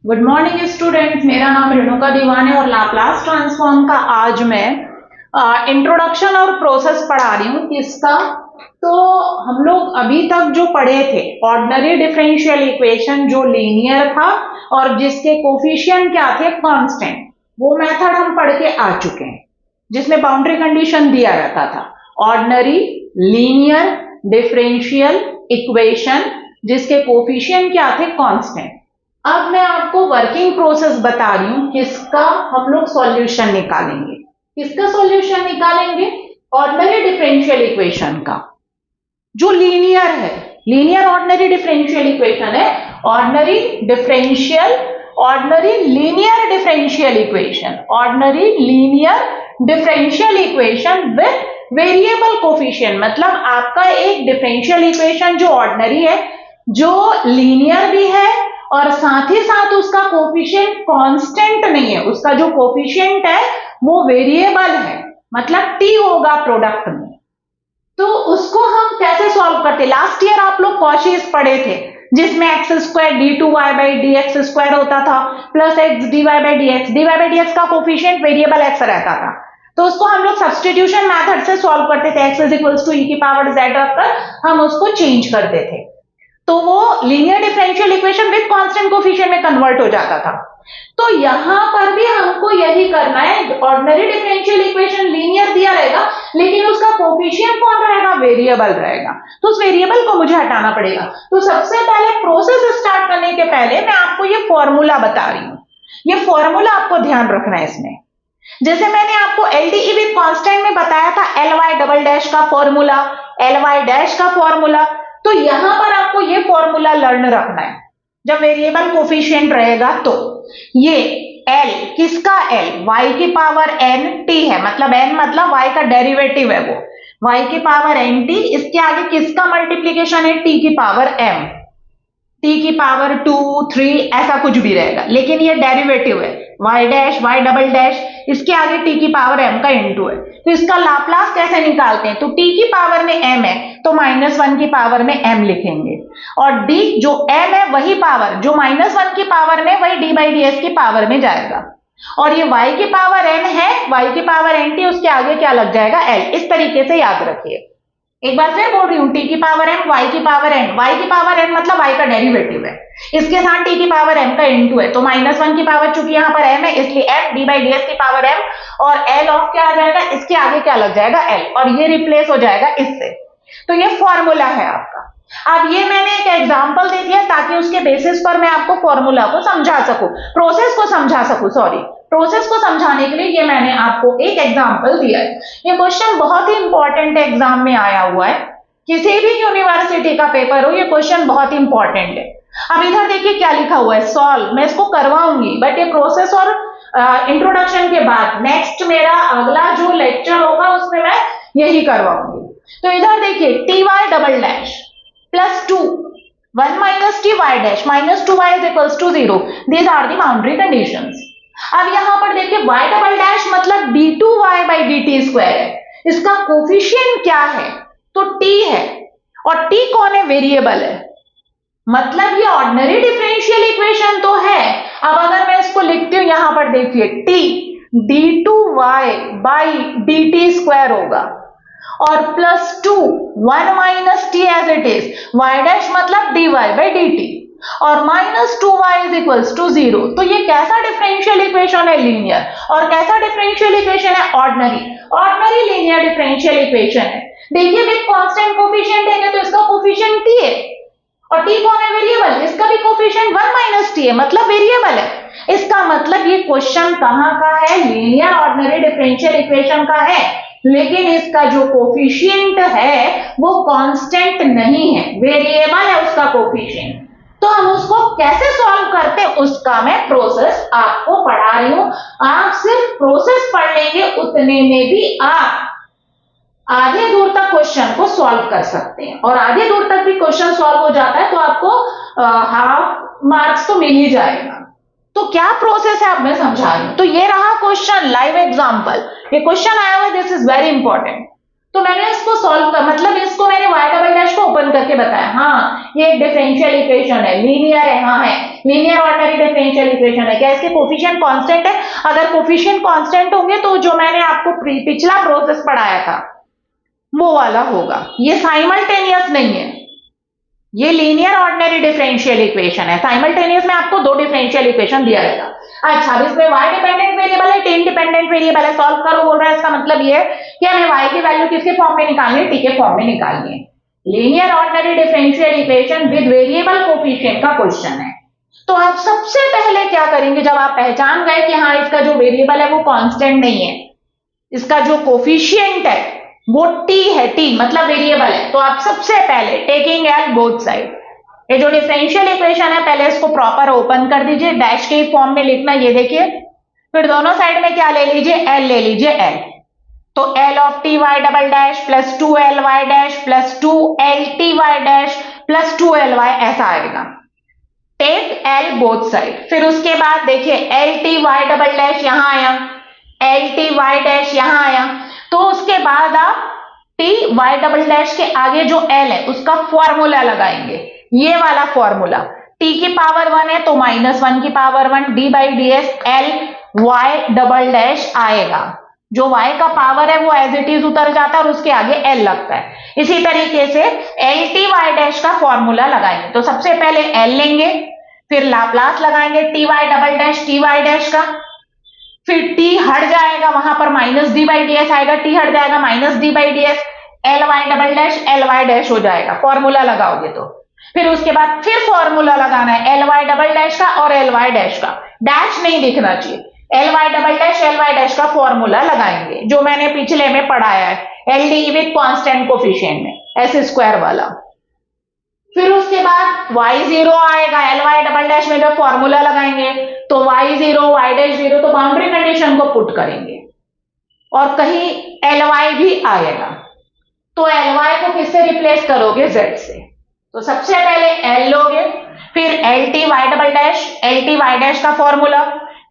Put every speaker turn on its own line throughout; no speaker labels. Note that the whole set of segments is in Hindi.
गुड मॉर्निंग स्टूडेंट, मेरा नाम रेणुका दीवान है और लाप्लास ट्रांसफॉर्म का आज मैं इंट्रोडक्शन और प्रोसेस पढ़ा रही हूँ। किसका? तो हम लोग अभी तक जो पढ़े थे ऑर्डिनरी डिफरेंशियल इक्वेशन जो लीनियर था और जिसके कोफिशिएंट क्या थे, कांस्टेंट, वो मेथड हम पढ़ के आ चुके हैं जिसमें बाउंड्री कंडीशन दिया रहता था। ऑर्डिनरी लीनियर डिफरेंशियल इक्वेशन जिसके कोफिशिएंट क्या थे, कांस्टेंट। अब मैं आपको वर्किंग प्रोसेस बता रही हूं किसका हम लोग सॉल्यूशन निकालेंगे। किसका सॉल्यूशन निकालेंगे? ऑर्डिनरी डिफरेंशियल इक्वेशन का जो लीनियर है। लीनियर ऑर्डिनरी डिफरेंशियल इक्वेशन है। Ordinary linear differential equation, ordinary linear differential equation with variable coefficient. मतलब आपका एक डिफरेंशियल इक्वेशन जो ऑर्डिनरी है, जो लीनियर भी है और साथ ही साथ उसका कोफिशिएंट कांस्टेंट नहीं है, उसका जो कोफिशिएंट है वो वेरिएबल है, मतलब टी होगा प्रोडक्ट में। तो उसको हम कैसे सॉल्व करते? लास्ट ईयर आप लोग कॉशीज पढ़े थे जिसमें x square d two y by d x square होता था plus x d y by d x. D y by d x का कोफिशिएंट वेरिएबल एक्स रहता था, तो उसको हम लोग सब्सटीट्यूशन मेथड से सॉल्व करते थे। एक्स इज इक्वल्स टू ई की पावर जेड रखकर हम उसको चेंज करते थे, तो वो linear differential equation with constant coefficient में कन्वर्ट हो जाता था। तो यहां पर भी हमको यही करना है। ऑर्डिनरी डिफरेंशियल इक्वेशन लीनियर दिया रहेगा लेकिन उसका कोफिशिएंट कौन रहेगा? वेरिएबल रहेगा। तो उस वेरिएबल को मुझे हटाना पड़ेगा। तो सबसे पहले प्रोसेस स्टार्ट करने के पहले मैं आपको ये फॉर्मूला बता रही हूं। ये फॉर्मूला आपको ध्यान रखना है इसमें। जैसे मैंने आपको एलडीई विद कांस्टेंट में बताया था, एल वाई डबल डैश का फॉर्मूला, एल वाई डैश का फॉर्मूला, तो यहां पर आपको ये फॉर्मूला लर्न रखना है। जब वेरिएबल कोफिशिएंट रहेगा तो ये L किसका? L y की पावर n t है, मतलब n मतलब y का डेरिवेटिव है, वो y की पावर n t। इसके आगे किसका मल्टीप्लीकेशन है? t की पावर m, t की पावर 2 3 ऐसा कुछ भी रहेगा, लेकिन ये डेरिवेटिव है y dash y double dash, इसके आगे t की पावर m का इनटू है। तो इसका लाप्लास कैसे निकालते हैं? तो t की पावर में m है तो -1 की पावर में m लिखेंगे, और d जो m है वही पावर जो -1 की पावर में, वही d बाई डी एस की पावर में जाएगा। और ये y की पावर n है, y की पावर n t, उसके आगे क्या लग जाएगा? l। इस तरीके से याद रखिए। एक बार फिर बोल रही हूं, t की पावर m, y की पावर n, y की पावर n मतलब y का डेरिवेटिव है, इसके साथ t की पावर m का इनटू है, तो -1 की पावर चूंकि यहां पर m है इसलिए m d by D S की पावर m, और l ऑफ क्या आ जाएगा? इसके आगे क्या लग जाएगा? l, और ये रिप्लेस हो जाएगा इससे। तो ये फॉर्मूला है आपका। अब ये मैंने एक एग्जांपल दे दिया ताकि उसके बेसिस पर मैं आपको फॉर्मूला को समझा सकूं, प्रोसेस को समझा सकूं, प्रोसेस को समझाने के लिए ये मैंने आपको एक एग्जांपल दिया है। ये क्वेश्चन बहुत ही इंपॉर्टेंट एग्जाम में आया हुआ है, किसी भी यूनिवर्सिटी का पेपर हो ये क्वेश्चन बहुत इंपॉर्टेंट है। अब इधर देखिए क्या लिखा हुआ है, सॉल्व। मैं इसको करवाऊंगी बट ये प्रोसेस और इंट्रोडक्शन के बाद नेक्स्ट मेरा अगला जो लेक्चर होगा उसमें मैं यही करवाऊंगी। तो इधर देखिए t Y double dash plus 2 1 minus t Y dash minus 2y is equals to 0, these are the boundary conditions. अब यहां पर देखिए y डबल डैश मतलब d2y by d t square है, इसका कोफिशिएंट क्या है? तो t है, और t कौन है? वेरिएबल है, मतलब ये ऑर्डिनरी डिफरेंशियल इक्वेशन तो है। अब अगर मैं इसको लिखती हूं, यहां पर देखिए t d2y by d t square होगा और plus 2 1 minus t as it is, y dash मतलब dy बाई डी टी, और minus 2y is equals to 0। तो ये कैसा डिफरेंशियल इक्वेशन है? लीनियर। और कैसा डिफरेंशियल इक्वेशन है? ऑर्डिनरी लीनियर डिफरेंशियल इक्वेशन है। देखिए विद कांस्टेंट कोफिशिएंट है तो इसका कोफिशिएंट t है, और t कौन है? वेरिएबल, इसका भी कोफिशिएंट 1 माइनस टी है, मतलब वेरिएबल है। इसका मतलब ये क्वेश्चन कहां का है? लीनियर ऑर्डिनरी डिफरेंशियल इक्वेशन का है, लेकिन इसका जो कोफिशिएंट है वो कांस्टेंट नहीं है, वेरिएबल है उसका कोफिशिएंट। तो हम उसको कैसे सॉल्व करते उसका मैं प्रोसेस आपको पढ़ा रही हूं। आप सिर्फ प्रोसेस पढ़ लेंगे उतने में भी आप आधे दूर तक क्वेश्चन को सॉल्व कर सकते हैं, और आधे दूर तक भी क्वेश्चन सॉल्व हो जाता है तो आपको हाफ मार्क्स तो मिल ही जाएगा। तो क्या प्रोसेस है अब मैं समझा रही हूं। तो ये रहा क्वेश्चन, लाइव एग्जांपल। ये क्वेश्चन आया हुआ है, दिस इज वेरी इंपॉर्टेंट। तो मैंने इसको सॉल्व कर मतलब इसको मैंने y डबल डैश को ओपन करके बताया, हाँ ये एक डिफरेंशियल इक्वेशन है, लीनियर है, हाँ है लीनियर ऑर्डिनरी डिफरेंशियल इक्वेशन है। क्या इसके कोफिशिएंट कांस्टेंट है? अगर कोफिशिएंट कांस्टेंट होंगे तो जो मैंने आपको पिछला प्रोसेस पढ़ाया था वो वाला होगा। ये साइमल्टेनियस नहीं है, ये लीनियर ऑर्डिनरी डिफरेंशियल इक्वेशन है। साइमल्टेनियस में आपको दो डिफरेंशियल इक्वेशन दिया रहेगा। अच्छा, अब इसमें y डिपेंडेंट वेरिएबल है, t इंडिपेंडेंट वेरिएबल है, सॉल्व करो बोल रहा है। इसका मतलब ये है कि हमें y की वैल्यू किसके फॉर्म में निकालनी है? t के फॉर्म में निकालनी है। Linear ordinary differential equation with variable coefficient का क्वेश्चन है। तो आप सबसे पहले क्या करेंगे, जब आप पहचान गए कि हाँ इसका जो वेरिएबल है वो कांस्टेंट नहीं है, इसका जो कोफिशिएंट है वो t है, t मतलब वेरिएबल है, तो आप सबसे पहले टेकिंग एल बोथ साइड, ये जो डिफरेंशियल इक्वेशन है पहले इसको प्रॉपर ओपन कर दीजिए, डैश के फॉर्म में लिखना, ये देखिए। फिर दोनों साइड में क्या ले लीजिए? एल ले लीजिए, एल। तो L of t Y double dash plus 2ly dash plus 2lty dash plus 2ly, ऐसा आएगा। Take L both side. फिर उसके बाद देखिए L T Y double dash यहां आया, एल टी वाई डैश यहां आया, तो उसके बाद आप टी वाई डबल डैश के आगे जो एल है उसका फॉर्मूला लगाएंगे, ये वाला फॉर्मूला। t की पावर 1 है तो -1 की power 1 d by D S L Y double dash आएगा। जो y का पावर है वो एज इट इज उतर जाता है और उसके आगे l लगता है। इसी तरीके से एल टी वाई डैश का फॉर्मूला लगाएंगे, तो सबसे पहले l लेंगे, फिर लाप्लास लगाएंगे T Y double dash T Y dash का, फिर t हट जाएगा, वहां पर minus D by D s आएगा, t हट जाएगा minus D by D S, L Y double dash L Y dash हो जाएगा फॉर्मूला लगाओगे तो। फिर उसके बाद फिर फॉर्मूला लगाना है एल वाई डबल डैश का और एल वाई डैश का, डैश नहीं दिखना चाहिए, L Y double dash L Y dash का फॉर्मूला लगाएंगे जो मैंने पिछले में पढ़ाया है, L d with constant coefficient में एस स्क्वायर वाला। फिर उसके बाद y0 आएगा, एल वाई डबल डैश में जब फॉर्मूला लगाएंगे तो y0 y डैश 0, तो बाउंड्री कंडीशन को पुट करेंगे और कहीं ly भी आएगा, तो ly को किससे रिप्लेस करोगे? z से। तो सबसे पहले l लोगे, फिर L T Y double dash L T Y dash का फॉर्मूला,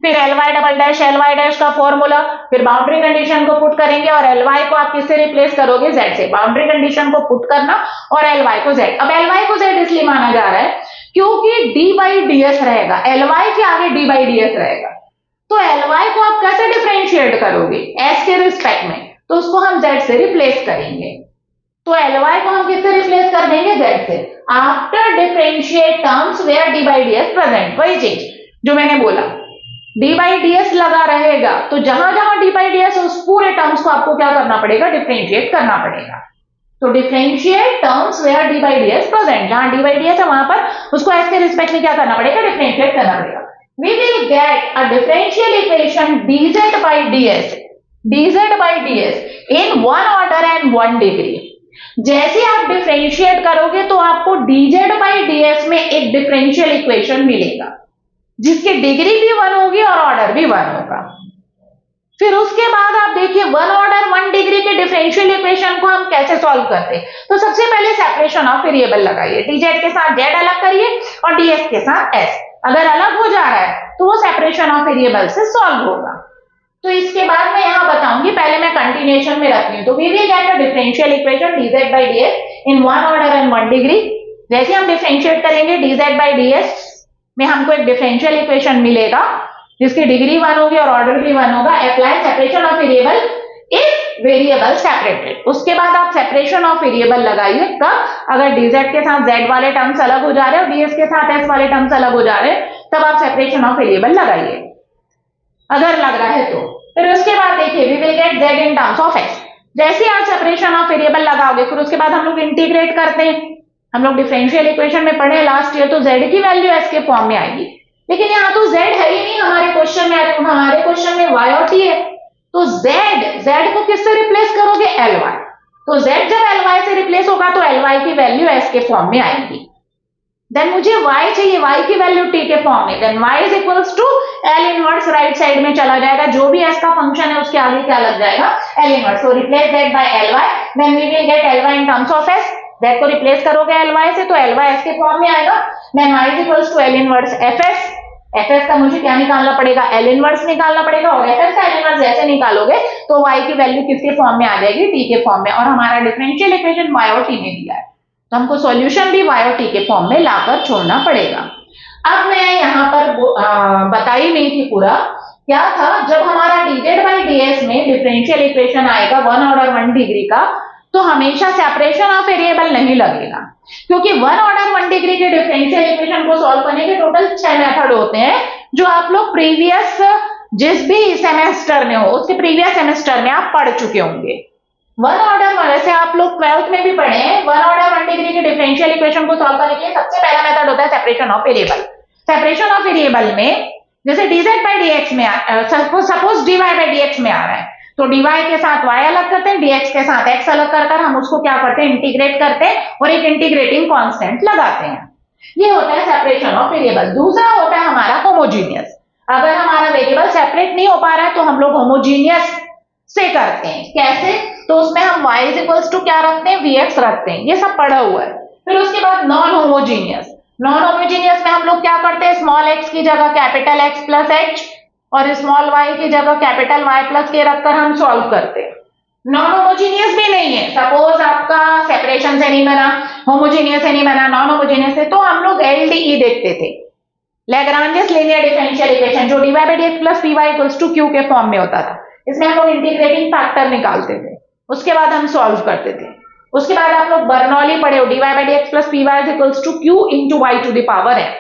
फिर L Y double dash L Y dash का फॉर्मूला, फिर बाउंड्री कंडीशन को पुट करेंगे और एल वाई को आप किससे रिप्लेस करोगे? z से। बाउंड्री कंडीशन को पुट करना और एल वाई को z। अब एल वाई को z इसलिए माना जा रहा है क्योंकि d बाई डी एस रहेगा, एल वाई के आगे d बाई डी एस रहेगा, तो एल वाई को आप कैसे डिफरेंशिएट करोगे? s के रिस्पेक्ट में, तो उसको हम z से रिप्लेस करेंगे। तो एल वाई को हम किससे रिप्लेस कर देंगे? z से। After differentiate terms where d by D s present, वही चीज जो मैंने बोला, d बाई डी एस लगा रहेगा तो जहां जहां d बाई डी एस उस पूरे टर्म्स को आपको क्या करना पड़ेगा? डिफरेंशिएट करना पड़ेगा। तो differentiate terms where d by D s present, जहां d बाई डी एस है वहां पर उसको s के रिस्पेक्ट में क्या करना पड़ेगा? डिफरेंशिएट करना पड़ेगा। We will get a differential equation dz by ds in one order and one degree। जैसे आप डिफरेंशिएट करोगे तो आपको dz by ds में एक डिफरेंशियल इक्वेशन मिलेगा जिसकी डिग्री भी 1 होगी और ऑर्डर भी 1 होगा। फिर उसके बाद आप देखिए 1 ऑर्डर 1 डिग्री के डिफरेंशियल इक्वेशन को हम कैसे सॉल्व करते हैं। तो सबसे पहले सेपरेशन ऑफ वेरिएबल लगाइए, dz के साथ z अलग करिए और ds के साथ s। अगर अलग हो जा रहा है तो वो सेपरेशन ऑफ वेरिएबल से सॉल्व होगा। तो इसके बाद मैं यहां बताऊंगी, पहले मैं कंटिन्यूएशन में रखती हूं। तो we will get a differential equation dz by ds in 1 order and 1 degree. जैसे हम डिफरेंशिएट करेंगे dz by ds में हमको एक डिफरेंशियल इक्वेशन मिलेगा जिसकी डिग्री 1 होगी और ऑर्डर भी 1 होगा। Apply separation of variable if variable separated. उसके बाद आप सेपरेशन ऑफ वेरिएबल लगाइए कब? अगर dz के साथ z वाले टर्म्स अलग हो जा रहे हैं और ds के साथ s वाले टर्म्स अलग हो जा रहे हैं, तब आप सेपरेशन ऑफ वेरिएबल लगाइए अगर लग रहा है तो। फिर उसके बाद देखिए we will get z in terms of x। जैसे आप सेपरेशन ऑफ वेरिएबल लगाओगे फिर उसके बाद हम लोग इंटीग्रेट करते हैं। हम लोग डिफरेंशियल इक्वेशन में पढ़े लास्ट ईयर, तो z की वैल्यू s के फॉर्म में आएगी, लेकिन यहाँ तो z है ही नहीं हमारे क्वेश्चन में। हमारे क्वेश्चन में y और t है, तो z को किससे रिप्लेस करोगे? ly। तो z जब ly से रिप्लेस होगा तो ly की वैल्यू s के फॉर्म में आएगी। देन मुझे y चाहिए, y की वैल्यू t के फॉर्म में, then y is equals to l inverse right side में चला जाएगा, जो भी s का फंक्शन है उसके आगे क्या लग जाएगा? l inverse. तो replace z by ly, then we will get ly in terms of s। z को रिप्लेस करोगे ly से तो ly s के फॉर्म में आएगा, then y is equals to l inverse fs। F S का मुझे क्या निकालना पड़ेगा, एल इनवर्स निकालना पड़ेगा, और एफ एस का एल इनवर्स जैसे निकालोगे तो y की वैल्यू किसके फॉर्म में आ जाएगी, t के फॉर्म में, और हमारा डिफरेंशियल इक्वेशन y और t ने दिया है तो हमको सॉल्यूशन भी y और t के फॉर्म में लाकर छोड़ना पड़ेगा। अब मैं यहाँ पर बताई नहीं थी पूरा क्या था, जब हमारा dz by ds में डिफरेंशियल इक्वेशन आएगा 1 ऑर्डर 1 डिग्री का तो हमेशा सेपरेशन ऑफ वेरिएबल नहीं लगेगा, क्योंकि 1 ऑर्डर 1 डिग्री के डिफरेंशियल इक्वेशन को सॉल्व करने के टोटल 6 मेथड होते हैं जो आप लोग प्रीवियस जिस भी सेमेस्टर में हो उसके प्रीवियस सेमेस्टर में आप पढ़ चुके होंगे। 1 ऑर्डर वैसे आप लोग 12th में भी पढ़े हैं, 1 ऑर्डर 1 डिग्री के डिफरेंशियल इक्वेशन को सॉल्व करने के लिए सबसे पहला मेथड होता है separation of variable. Separation of variable में जैसे dz by dx में सपोज dy by dx में आ रहा है तो dy के साथ y अलग करते हैं, dx के साथ x अलग कर हम उसको क्या करते हैं, इंटीग्रेट करते हैं और एक इंटीग्रेटिंग कांस्टेंट लगाते हैं। ये होता है सेपरेशन ऑफ वेरिएबल। दूसरा होता है हमारा होमोजीनियस। अगर हमारा वेरिएबल सेपरेट नहीं हो पा रहा है तो हम लोग होमोजीनियस से करते हैं। कैसे, तो उसमें हम y इज इक्वल्स टू क्या रखते हैं, vx रखते हैं, ये सब पढ़ा हुआ है। फिर उसके बाद नॉन होमोजीनियस। नॉन होमोजीनियस में हम लोग क्या करते हैं, स्मॉल x की जगह कैपिटल X प्लस h और स्मॉल y की जगह कैपिटल Y प्लस k रखकर हम सॉल्व करते हैं। नॉन होमोजीनियस भी नहीं है, सपोज आपका सेपरेशन से नहीं बना, होमोजीनियस से नहीं बना, नॉन होमोजीनियस से, तो हम लोग LDE देखते थे, लैग्रांजियस लीनियर डिफरेंशियल इक्वेशन, जो dy by dx plus py equals to q के फॉर्म में होता था। इसमें हम लोग इंटीग्रेटिंग फैक्टर निकालते थे, उसके बाद हम सॉल्व करते थे। उसके बाद आप लोग बर्नौली पढ़े हो, dy by dx plus py equals to q into y to the power है।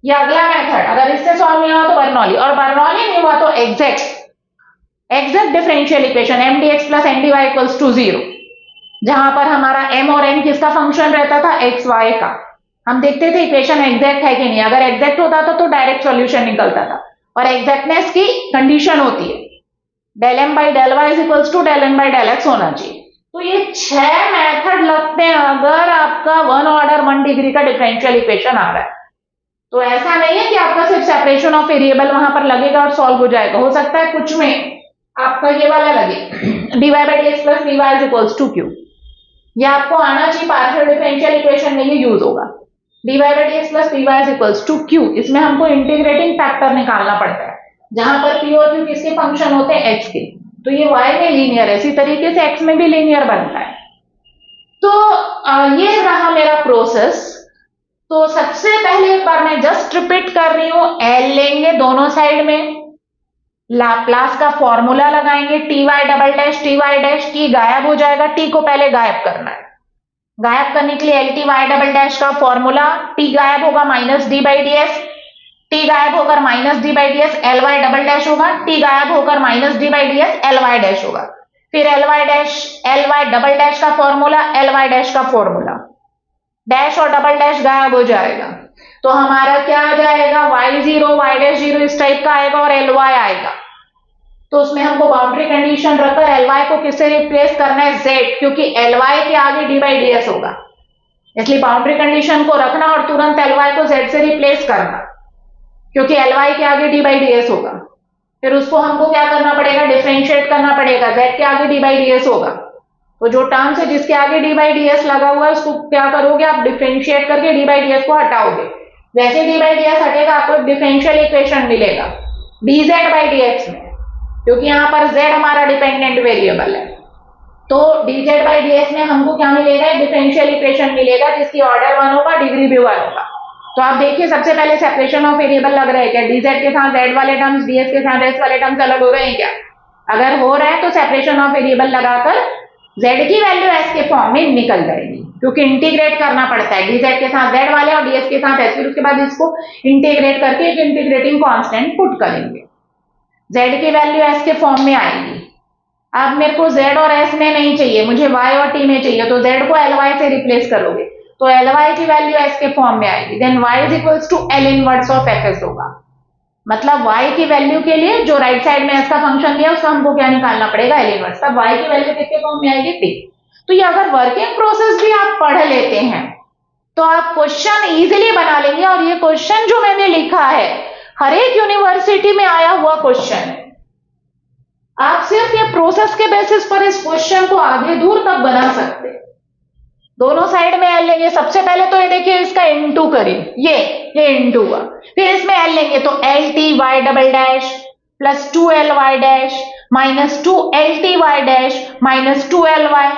ये अगला मेथड, अगर इससे सॉल्व नहीं हुआ तो बर्नौली, और बर्नौली नहीं हुआ तो exact differential equation m dx plus n dy equals to 0, जहां पर हमारा m और n किसका फंक्शन रहता था, x y का। हम देखते थे इक्वेशन एग्जैक्ट है कि नहीं, अगर एग्जैक्ट होता था तो डायरेक्ट सॉल्यूशन निकलता था, और एग्जैक्टनेस की कंडीशन होती है del m by del y equals to del n by del x होना चाहिए। तो ये 6 मेथड लगते हैं अगर आपका 1 ऑर्डर 1 डिग्री का डिफरेंशियल इक्वेशन आ रहा है। तो ऐसा नहीं है कि आपका सिर्फ सेपरेशन ऑफ वेरिएबल वहां पर लगेगा और सॉल्व हो जाएगा, हो सकता है कुछ में आपका ये वाला लगे dy by dx plus py equals to q, ये आपको आना चाहिए, पार्शियल डिफरेंशियल इक्वेशन में ये यूज होगा, dy by dx plus py equals to q। इसमें हमको इंटीग्रेटिंग फैक्टर निकालना पड़ता है, जहां पर p और q किसके फंक्शन होते हैं, x के, तो ये y में लीनियर है, इसी तरीके से x में भी लीनियर बनता है। तो ये रहा मेरा प्रोसेस। तो सबसे पहले एक बार मैं जस्ट रिपीट कर रही हूं, L लेंगे दोनों साइड में, लाप्लास का फॉर्मूला लगाएंगे, T Y double dash T Y dash, T गायब हो जाएगा, टी को पहले गायब करना है। गायब करने के लिए L T Y double dash का फॉर्मूला, टी गायब होगा minus D by D S, T गायब होकर minus D by D S, L Y double dash होगा, टी गायब होकर minus D by D S, L Y dash होगा। फिर एल वाई डबल डैश का फॉर्मूला, एल वाई डैश का फॉर्मूला, डैश और डबल डैश गायब हो जाएगा, तो हमारा क्या आ जाएगा, y0 y डैश 0 इस टाइप का आएगा और ly आएगा। तो उसमें हमको बाउंड्री कंडीशन रखकर ly को किससे रिप्लेस करना है, z, क्योंकि ly के आगे d बाई ds होगा, इसलिए बाउंड्री कंडीशन को रखना और तुरंत ly को z से रिप्लेस करना, क्योंकि ly के आगे d बाई ds होगा। फिर उसको हमको क्या करना पड़ेगा, डिफरेंशिएट करना पड़ेगा, z के आगे d बाई ds होगा, तो जो टर्म्स है जिसके आगे d बाई ds लगा हुआ है उसको क्या करोगे, आप डिफरेंशिएट करके d बाई ds को हटाओगे। वैसे d बाई ds हटेगा, आपको डिफरेंशियल इक्वेशन मिलेगा dz बाई dx में, क्योंकि यहाँ पर z हमारा डिपेंडेंट वेरिएबल है। तो dz बाई dx में हमको क्या मिलेगा, डिफरेंशियल इक्वेशन मिलेगा जिसकी ऑर्डर 1 होगा, डिग्री भी 1 होगा। तो आप देखिए सबसे पहले सेपरेशन ऑफ वेरिएबल लग रहा है क्या, dz के साथ z वाले टर्म्स, ds के साथ s वाले टर्म्स अलग हो रहे हैं क्या? अगर हो रहा है तो सेपरेशन ऑफ वेरिएबल लगाकर z की वैल्यू s के फॉर्म में निकल जाएगी, क्योंकि इंटीग्रेट करना पड़ता है, dz के साथ z वाले और ds के साथ s, फिर उसके बाद इसको इंटीग्रेट करके एक इंटीग्रेटिंग कांस्टेंट पुट करेंगे, z की वैल्यू s के फॉर्म में आएगी। अब मेरे को z और s में नहीं चाहिए, मुझे y और t में चाहिए, तो z को ly से रिप्लेस करोगे तो ly की वैल्यू s के फॉर्म में आएगी, then y is equals to l inverse of fs होगा। मतलब y की वैल्यू के लिए जो राइट साइड में s का फंक्शन दिया उसका हमको क्या निकालना पड़ेगा, l इनवर्स, तब y की वैल्यू किसके फॉर्म में आएगी, t। तो ये अगर वर्किंग प्रोसेस भी आप पढ़ लेते हैं तो आप क्वेश्चन इजीली बना लेंगे, और ये क्वेश्चन जो मैंने लिखा है हर एक यूनिवर्सिटी में आया हुआ क्वेश्चन है। आप सिर्फ ये प्रोसेस के बेसिस पर इस क्वेश्चन को आगे दूर तक बना सकते हैं। दोनों साइड में एल लेंगे। सबसे पहले तो ये देखिए इसका इनटू करिए, ये इनटू हुआ, फिर इसमें एल लेंगे तो L T Y double dash plus 2ly dash minus 2lty dash minus 2ly।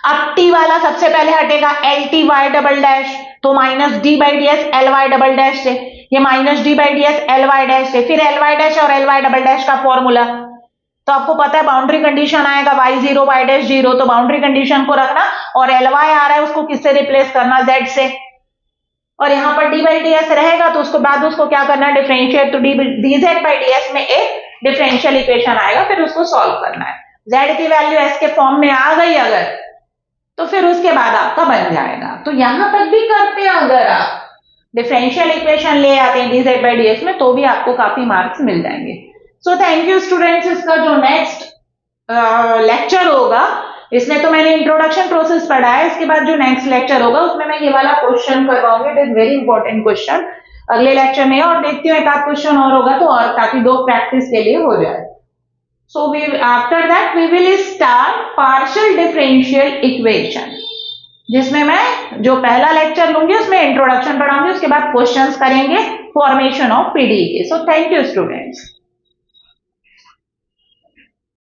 अब टी वाला सबसे पहले हटेगा, L T Y double dash तो minus D by D S L Y double dash से, ये minus D by D S L Y dash से, फिर एल वाई डैश और एल वाई डबल डैश का फॉर्मूला तो आपको पता है बाउंड्री कंडीशन आएगा y0 y डैश 0, तो बाउंड्री कंडीशन को रखना और ly आ रहा है उसको किससे रिप्लेस करना, z से, और यहाँ पर d बाई डी एस रहेगा तो उसको बाद उसको क्या करना है, डिफरेंशिएट, तो dz बाई डी एस में एक डिफरेंशियल इक्वेशन आएगा, फिर उसको सॉल्व करना है। z की वैल्यू s के फॉर्म में आ गई अगर, तो फिर उसके बाद आपका बन जाएगा। तो यहां तक भी करते हैं, अगर आप डिफरेंशियल इक्वेशन ले आते हैं dz बाई डी एस में तो भी आपको काफी मार्क्स मिल जाएंगे। So thank you students. इसका जो नेक्स्ट लेक्चर होगा, इसमें तो मैंने इंट्रोडक्शन प्रोसेस पढ़ा है, इसके बाद जो नेक्स्ट लेक्चर होगा उसमें मैं ये वाला क्वेश्चन करवाऊंगी। It is very important question अगले लेक्चर में, और देखती हूँ एक आध क्वेश्चन और होगा तो, और ताकि दो प्रैक्टिस के लिए हो जाए। So we after that we will start partial differential equation, जिसमें मैं जो पहला लेक्चर लूंगी उसमें इंट्रोडक्शन पढ़ाऊंगी, उसके बाद क्वेश्चंस करेंगे फॉर्मेशन ऑफ पीडीई के। So thank you students.